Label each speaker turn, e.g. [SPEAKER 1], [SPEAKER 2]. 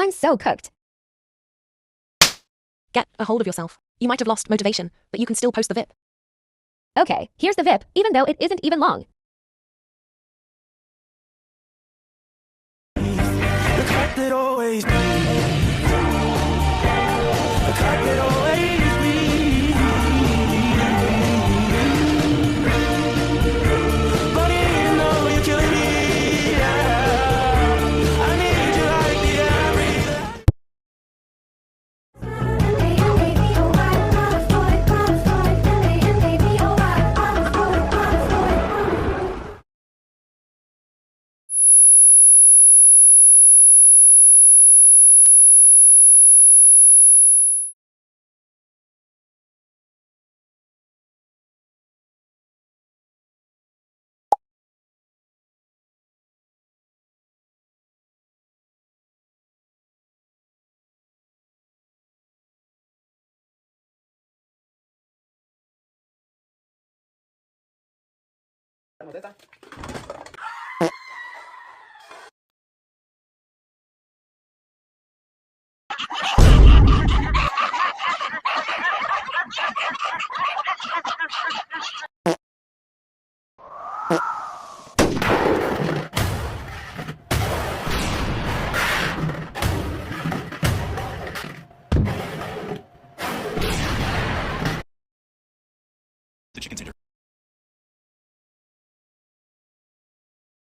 [SPEAKER 1] I'm so cooked.
[SPEAKER 2] Get a hold of yourself. You might have lost motivation, but you can still post the VIP.
[SPEAKER 1] Okay, here's the VIP, even though it isn't even long.
[SPEAKER 3] The clock that always the clock that always but even though you're killing me, yeah, I need you like the air breathe.